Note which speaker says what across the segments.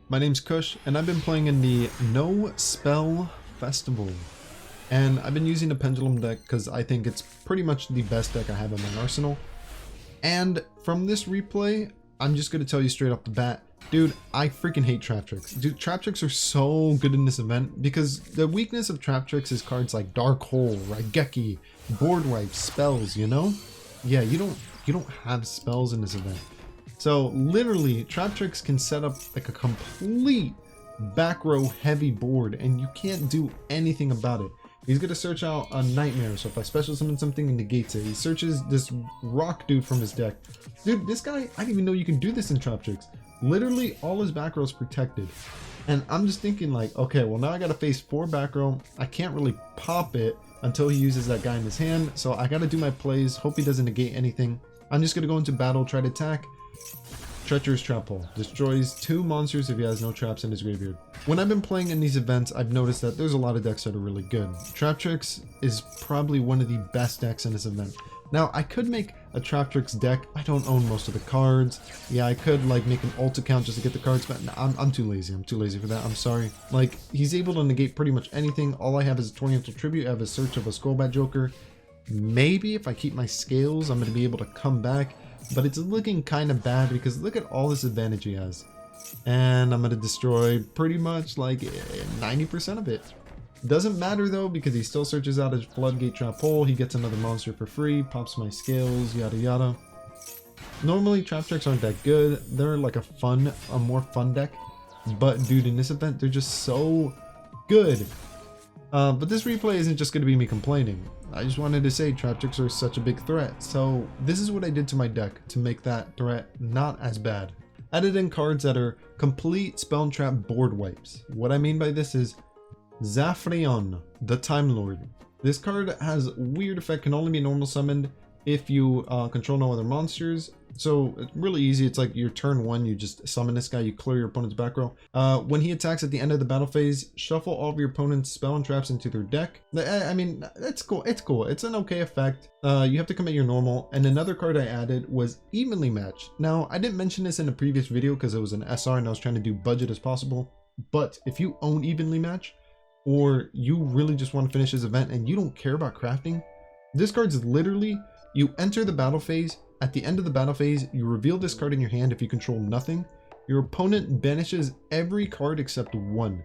Speaker 1: My name's Kush, and I've been playing in the No Spell Festival. And I've been using the Pendulum deck because I think it's pretty much the best deck I have in my arsenal. And from this replay, I'm just going to tell you straight off the bat, dude, I freaking hate Traptrix. Dude, Traptrix are so good in this event because the weakness of Traptrix is cards like Dark Hole, Raigeki, Board Wipe, spells, you know? Yeah, you don't have spells in this event. So literally, Traptrix can set up like a complete back row heavy board and you can't do anything about it. He's gonna search out a Nightmare, so if I special summon something, he negates it. He searches this rock dude from his deck. Dude, this guy, I didn't even know you can do this in Traptrix. Literally, all his back row is protected. And I'm just thinking like, okay, well now I gotta face 4 back row. I can't really pop it until he uses that guy in his hand. So I gotta do my plays, hope he doesn't negate anything. I'm just gonna go into battle, try to attack. Treacherous Trap Hole. Destroys 2 monsters if he has no traps in his graveyard. When I've been playing in these events, I've noticed that there's a lot of decks that are really good. Traptrix is probably one of the best decks in this event. Now, I could make a Traptrix deck. I don't own most of the cards. Yeah, I could like make an alt account just to get the cards, but no, I'm too lazy. I'm too lazy for that. I'm sorry. Like, he's able to negate pretty much anything. All I have is a Torrential Tribute. I have a Search of a Skullbat Joker. Maybe if I keep my scales, I'm going to be able to come back. But it's looking kind of bad because look at all this advantage he has. And I'm going to destroy pretty much like 90% of it. Doesn't matter though because he still searches out his Floodgate Trap Hole. He gets another monster for free, pops my scales, yada yada. Normally Traptrix aren't that good. They're like a more fun deck. But dude, in this event, they're just so good. But this replay isn't just going to be me complaining. I just wanted to say Traptrix are such a big threat. So this is what I did to my deck to make that threat not as bad. Added in cards that are complete spell and trap board wipes. What I mean by this is Zafrion, the Time Lord. This card has weird effect, can only be normal summoned if you control no other monsters. So it's really easy. It's like your turn 1, you just summon this guy, you clear your opponent's back row. When he attacks at the end of the battle phase, shuffle all of your opponent's spell and traps into their deck. I mean, it's cool. It's cool. It's an okay effect. You have to commit your normal. And another card I added was Evenly Match. Now, I didn't mention this in a previous video because it was an SR and I was trying to do budget as possible. But if you own Evenly Match, or you really just want to finish this event and you don't care about crafting, this card's literally, you enter the battle phase. At the end of the battle phase, you reveal this card in your hand if you control nothing. Your opponent banishes every card except 1.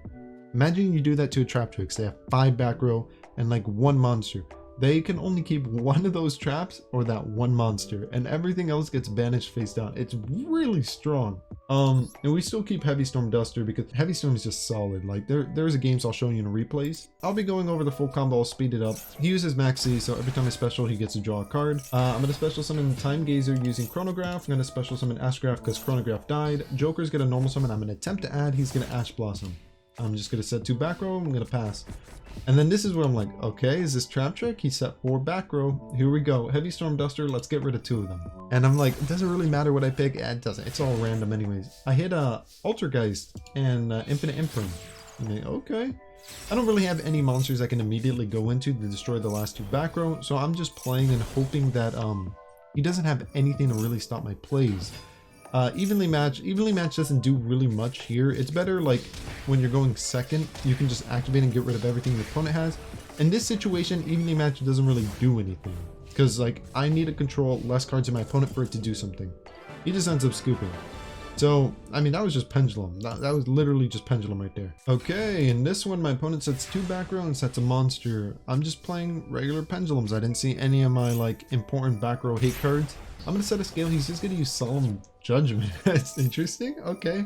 Speaker 1: Imagine you do that to a Traptrix. They have 5 back row and like 1 monster. They can only keep 1 of those traps or that 1 monster, and everything else gets banished face down. It's really strong. And we still keep Heavy Storm Duster because Heavy Storm is just solid. Like there's a games I'll show you in replays. I'll be going over the full combo. I'll speed it up. He uses Maxi, so every time I special, he gets to draw a card. I'm gonna special summon Time Gazer using Chronograph. I'm gonna special summon Astrograph because Chronograph died. Joker's gonna normal summon. I'm gonna attempt to add. He's gonna Ash Blossom. I'm just gonna set 2 back row. I'm gonna pass. And then this is where I'm like, okay, is this Traptrix? He set 4 back row. Here we go. Heavy Storm Duster. Let's get rid of 2 of them. And I'm like, it doesn't really matter what I pick. It doesn't. It's all random anyways. I hit Altergeist and Infinite Imprint. I'm like, okay. I don't really have any monsters I can immediately go into to destroy the last 2 back row. So I'm just playing and hoping that he doesn't have anything to really stop my plays. Evenly Match doesn't do really much here. It's better like when you're going second, you can just activate and get rid of everything your opponent has. In this situation, Evenly Match doesn't really do anything because like I need to control less cards in my opponent for it to do something. He just ends up scooping. So, I mean, that was just Pendulum. That was literally just Pendulum right there. Okay, in this one, my opponent sets 2 back row and sets a monster. I'm just playing regular Pendulums. I didn't see any of my like important back row hate cards. I'm gonna set a scale. He's just gonna use Solemn Judgment. That's interesting. Okay.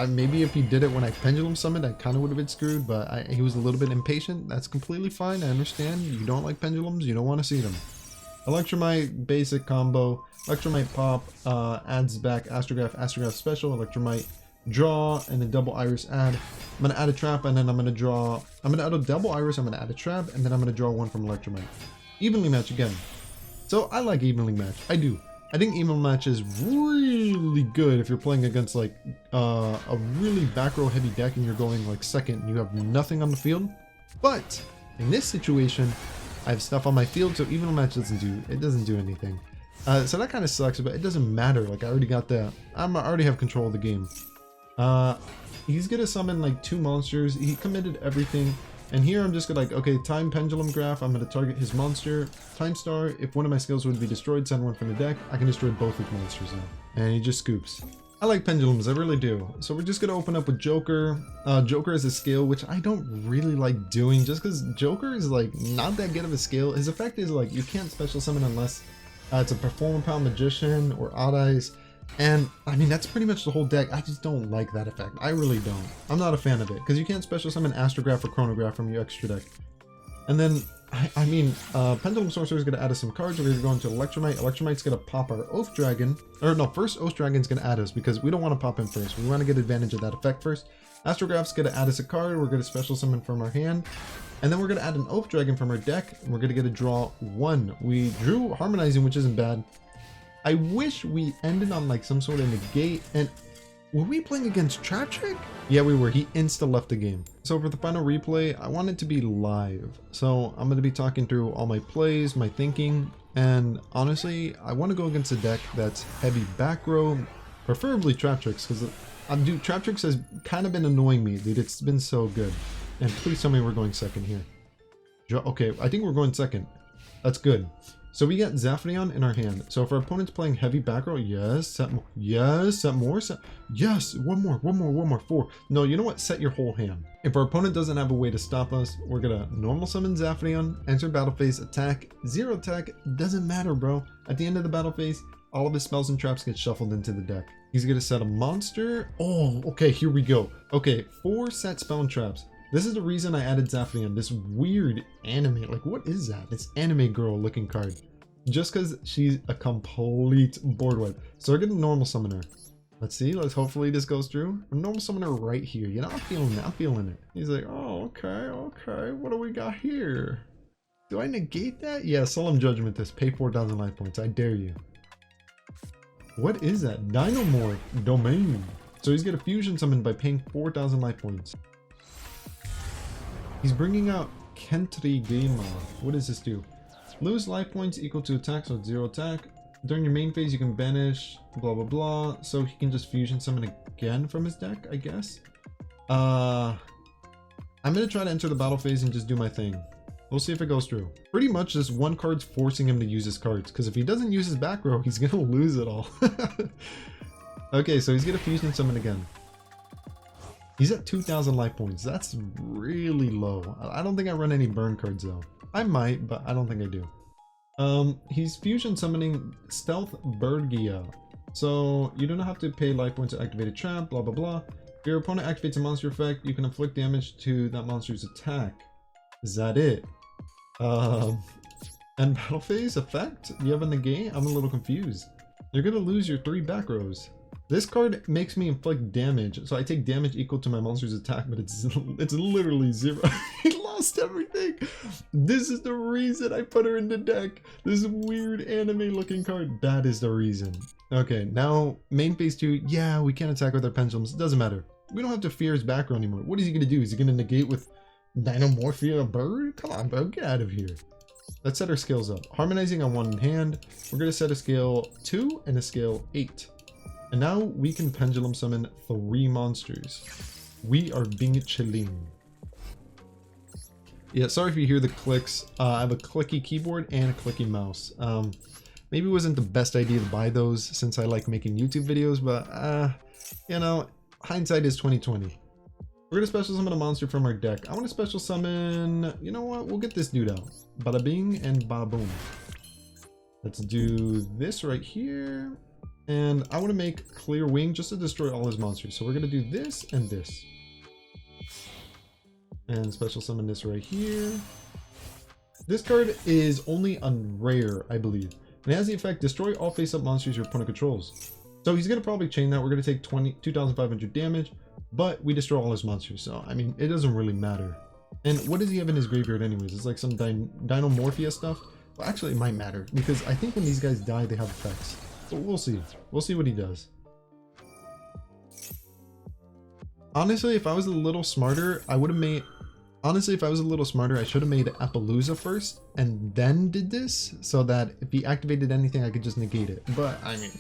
Speaker 1: Maybe if he did it when I Pendulum summoned, I kind of would have been screwed, but he was a little bit impatient. That's completely fine. I understand. You don't like Pendulums. You don't want to see them. Electromite, basic combo. Electromite pop, adds back Astrograph special. Electromite draw, and then double Iris add. I'm gonna add a trap, and then I'm gonna add a double Iris, I'm gonna add a trap, and then I'm gonna draw 1 from Electromite. Evenly Match again. So I like Evenly Match. I do. I think Evenly Match is really good if you're playing against like a really back row heavy deck and you're going like second and you have nothing on the field. But in this situation, I have stuff on my field, so Evenly Match doesn't do anything. So that kind of sucks, but it doesn't matter. Like I already have control of the game. He's gonna summon like 2 monsters. He committed everything. And here I'm just gonna like, okay, time pendulum graph. I'm gonna target his monster. Time star. If one of my skills would be destroyed, send one from the deck. I can destroy both his monsters now. And he just scoops. I like pendulums, I really do. So we're just gonna open up with Joker. Joker is a skill, which I don't really like doing just because Joker is like not that good of a skill. His effect is like you can't special summon unless it's a Performer Pound Magician or Odd Eyes. And I mean, that's pretty much the whole deck. I just don't like that effect. I really don't. I'm not a fan of it because you can't special summon Astrograph or Chronograph from your extra deck. And then, I mean, Pendulum Sorcerer is going to add us some cards. We're going to go into Electromite. Electromite's going to pop our Oath Dragon. Or no, first Oath Dragon's going to add us because we don't want to pop him first. We want to get advantage of that effect first. Astrograph's going to add us a card. We're going to special summon from our hand. And then we're going to add an Oath Dragon from our deck. And we're going to get a draw 1. We drew Harmonizing, which isn't bad. I wish we ended on like some sort of negate. And were we playing against Traptrix? Yeah, we were. He insta left the game. So for the final replay, I want it to be live. So I'm going to be talking through all my plays, my thinking. And honestly, I want to go against a deck that's heavy back row, preferably Traptrix, because dude, Traptrix has kind of been annoying me, dude. It's been so good. And please tell me we're going second here. Okay, I think we're going second. That's good. So we got Zafrion in our hand. So if our opponent's playing heavy back row, yes, set more, yes, set more, set, yes, one more, 4. No, you know what? Set your whole hand. If our opponent doesn't have a way to stop us, we're gonna normal summon Zafrion, enter battle phase, attack, 0 attack, doesn't matter, bro. At the end of the battle phase, all of his spells and traps get shuffled into the deck. He's gonna set a monster. Oh, okay, here we go. Okay, 4 set spell and traps. This is the reason I added Zafrion, this weird anime, like what is that? This anime girl looking card. Just because she's a complete board wipe. So we're gonna normal summon her. Let's see, hopefully this goes through. A normal summon her right here. You know, I'm feeling it. He's like, oh, okay, what do we got here? Do I negate that? Yeah, Solemn Judgment this, pay 4,000 life points, I dare you. What is that? Dinomorph Domain. So he's gonna fusion summon by paying 4,000 life points. He's bringing out Kentri Gema. What does this do? Lose life points equal to attack, so 0 attack. During your main phase, you can banish, blah, blah, blah. So he can just fusion summon again from his deck, I guess. I'm going to try to enter the battle phase and just do my thing. We'll see if it goes through. Pretty much this one card's forcing him to use his cards, because if he doesn't use his back row, he's going to lose it all. Okay, so he's going to fusion summon again. He's at 2,000 life points. That's really low. I don't think I run any burn cards though. I might, but I don't think I do. He's fusion summoning Stealth Bergia. So you do not have to pay life points to activate a trap, blah, blah, blah. If your opponent activates a monster effect, you can inflict damage to that monster's attack. Is that it? And battle phase effect? Do you have a negate? I'm a little confused. You're gonna lose your 3 back rows. This card makes me inflict damage, so I take damage equal to my monster's attack, but it's literally 0. He lost everything. This is the reason I put her in the deck. This weird anime looking card. That is the reason. Okay, now main phase 2. Yeah, we can't attack with our pendulums. It doesn't matter. We don't have to fear his back row anymore. What is he gonna do? Is he gonna negate with Dinomorphia Bird? Come on, bro, get out of here. Let's set our skills up. Harmonizing on 1 hand. We're gonna set a scale 2 and a scale 8. And now we can pendulum summon 3 monsters. We are being chilling. Yeah, sorry if you hear the clicks. I have a clicky keyboard and a clicky mouse. Maybe it wasn't the best idea to buy those since I like making YouTube videos, but you know, hindsight is 2020. We're gonna special summon a monster from our deck. I want to special summon, you know what? We'll get this dude out. Bada bing and bada boom. Let's do this right here. And I want to make Clear Wing just to destroy all his monsters. So we're going to do this and this. And special summon this right here. This card is only on rare, I believe. And it has the effect, destroy all face-up monsters your opponent controls. So he's going to probably chain that. We're going to take 2,500 damage, but we destroy all his monsters. So, I mean, it doesn't really matter. And what does he have in his graveyard anyways? It's like some Dinomorphia stuff. Well, actually, it might matter because I think when these guys die, they have effects. But we'll see. We'll see what he does. Honestly, if I was a little smarter, I would have made... Honestly, if I was a little smarter, I should have made Appaloosa first and then did this so that if he activated anything, I could just negate it. But, I mean,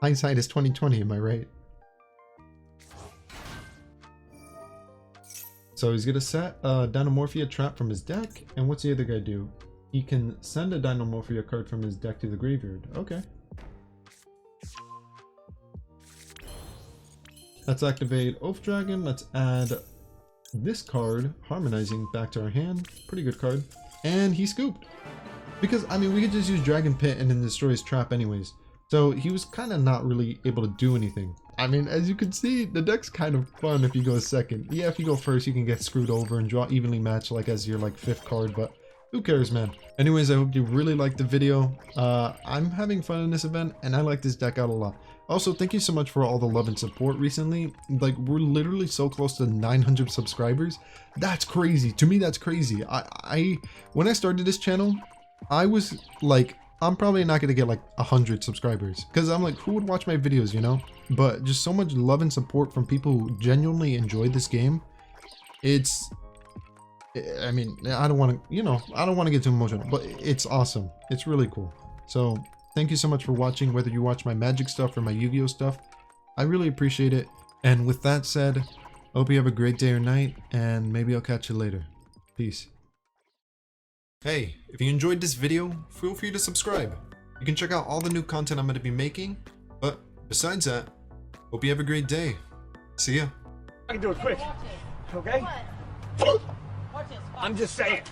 Speaker 1: hindsight is 2020, am I right? So he's gonna set a Dynamorphia trap from his deck, and what's the other guy do? He can send a Dynamorphia card from his deck to the graveyard. Okay. Let's activate Oath Dragon. Let's add this card, Harmonizing, back to our hand. Pretty good card. And he scooped. Because, I mean, we could just use Dragon Pit and then destroy his trap anyways. So he was kind of not really able to do anything. I mean, as you can see, the deck's kind of fun if you go second. Yeah, if you go first, you can get screwed over and draw evenly matched like as your like 5th card, but who cares, man? Anyways, I hope you really liked the video. I'm having fun in this event, and I like this deck out a lot. Also, thank you so much for all the love and support recently. Like, we're literally so close to 900 subscribers. That's crazy. To me, that's crazy. When I started this channel, I was like, I'm probably not going to get like 100 subscribers. Because I'm like, who would watch my videos, you know? But just so much love and support from people who genuinely enjoy this game. I mean, I don't want to, you know, I don't want to get too emotional, but it's awesome. It's really cool. So thank you so much for watching, whether you watch my Magic stuff or my Yu-Gi-Oh stuff. I really appreciate it. And with that said, I hope you have a great day or night, and maybe I'll catch you later. Peace. Hey, if you enjoyed this video, feel free to subscribe. You can check out all the new content I'm going to be making. But besides that, hope you have a great day. See ya.
Speaker 2: I can do it quick. Okay? I'm just saying.